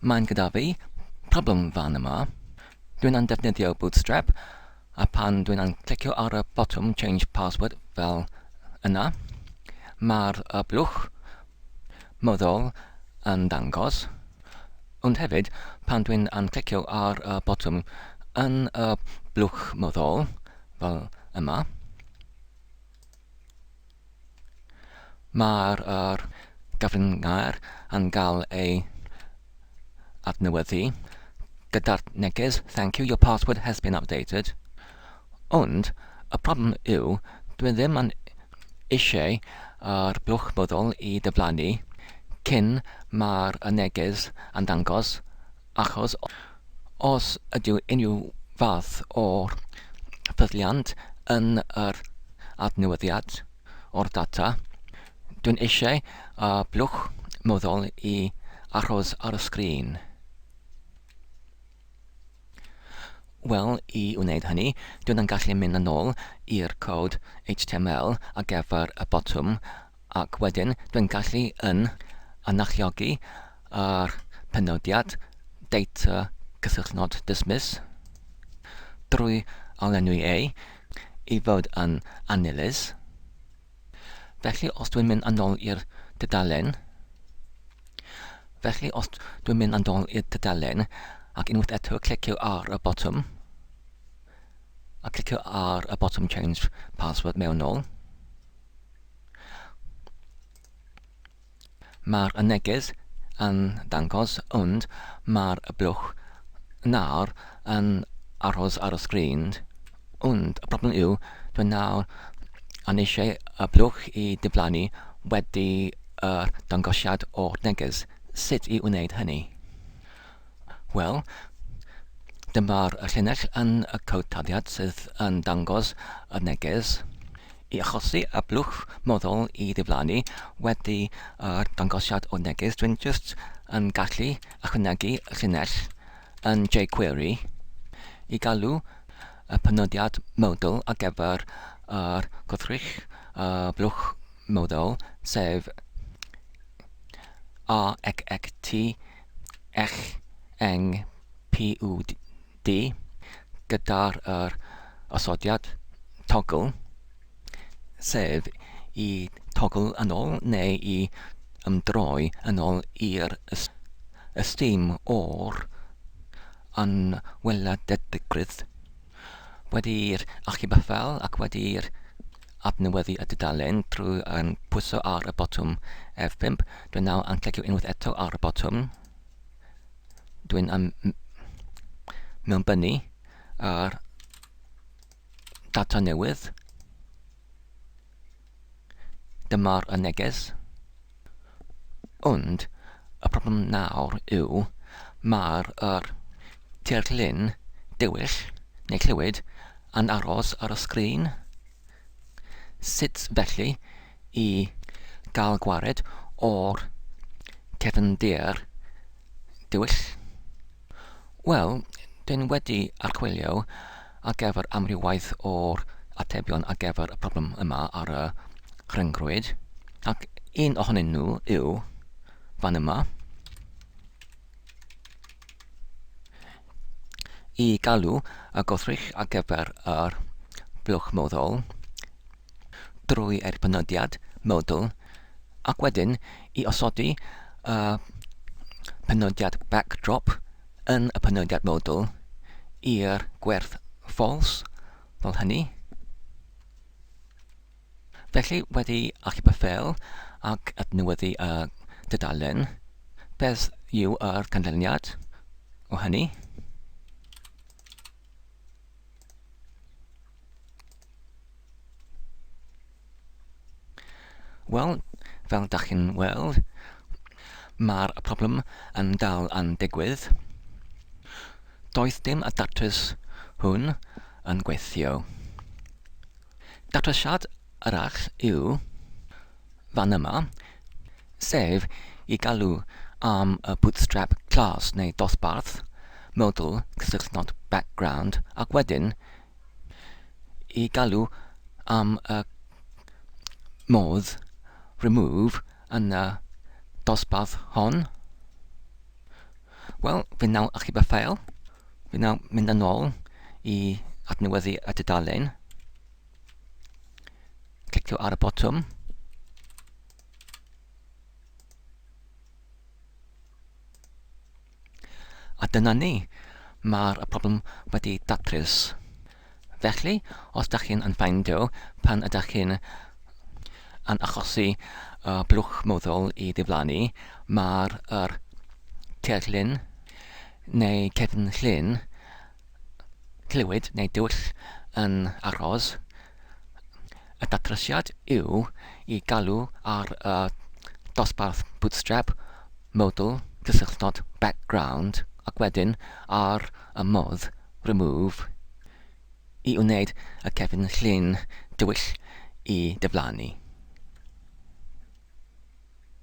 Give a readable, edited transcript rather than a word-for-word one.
Mae'n gyda fi problem fan yma. Dwi'n yn defnyddio bootstrap, a pan dwi'n yn clicio ar y bottom change password fel yna, mae'r blwch moddol yn dangos. Ond hefyd, pan dwi'n yn clicio ar y bottom yn y blwch moddol fel yma, mae'r gyfrinair yn cael ei adnewyddu gyda'r neges thank you, your password has been updated. Ond y problem yw dwi ddim yn eisiau yr blwch moddol i ddiflannu cyn mae'r neges yn dangos, achos os ydyw unrhyw fath o'r ffyddliant yn yr adnewyddiad o'r data, dwi'n eisiau blwch moddol i aros ar y sgrin. Wel, i wneud hynny, dwi'n yn gallu mynd yn ôl i'r cod HTML ar gyfer y bottom, ac wedyn dwi'n gallu anachiogi yr penodiad data cysylltnod dismiss drwy alenwi i fod yn anilys. Felly, os dwi'n mynd yn ôl i'r dudalen, ac unwaith eto clicio ar y bottom, a clicio ar y bottom change password mewn ôl, mae'r neges yn dangos, ond mae'r blwch nawr yn aros ar y sgrin. Ond y problem yw, dwi'n nawr yn eisiau y blwch i ddiflannu wedi dangosiad o'r neges. Sut i wneud hynny? Wel, dyma'r llinell yn y codtaliad sydd yn dangos y neges. I achosi y blwch moddol i ddiflannu wedi dangosiad o'r neges, dwi'n just yn gallu ychwanegu y llinell yn jQuery i galw y penodiad moddol ar gyfer yr gwrthrych blwch moddol, sef rxxtpud gyda'r osodiad toggle, sef i toggle yn ôl neu i ymdroi yn ôl i'r ystym o'r anweledigrwydd wedi'r achub y ffel ac wedi'r adnewyddu y dudalen drwy pwyso ar y bottom F5. Dwi'n nawr yn clicio unwaith eto ar y bottom. Dwi'n mewnbynnu yr data newydd. Dyma'r neges. Ond y problem nawr yw mae'r tirlun dywyll neu clywed yn aros ar y sgrin. Sut felly i gael gwared o'r cefndir dywyll? Wel, dwi'n wedi archwilio ar gyfer amrywaith o'r atebion ar gyfer y problem yma ar y rhyngrwyd, ac un ohonyn nhw yw fan yma. I galw y gwrthrych ar gyfer yr blwch moddol drwy penodiad moddol, ac wedyn i osodi penodiad backdrop yn y penodiad moddol i'r gwerth false, fel hynny. Felly wedi achub y ffel ac adnewyddu y dudalen, beth yw yr canlyniad o hynny? Wel, fel dach chi'n weld, mae'r problem yn dal yn digwydd. Doedd dim y datrys hwn yn gweithio. Datrysiad arall yw fan yma, sef i galw am y bootstrap class neu dosbarth moddol cysylltnod background, ac wedyn i galw am y modd remove yn y dosbarth hon. Wel, fi'n nawr achub y ffail. Fi'n nawr mynd yn ôl I adnewyddu y dudalen. Clicio ar y botwm. A dyna ni. Mae'r problem wedi datrys. Felly, os ydych chi'n ffeindio pan ydych chi'n achosi blwch moddol I ddiflannu, mae'r tywyll neu cefnlun, glwyd neu dywyll yn aros. Y datrysiad yw I galw ar dosbarth bootstrap, moddol, cysylltnod background, ac wedyn ar y modd remove I wneud y cefnlun dywyll I ddiflannu.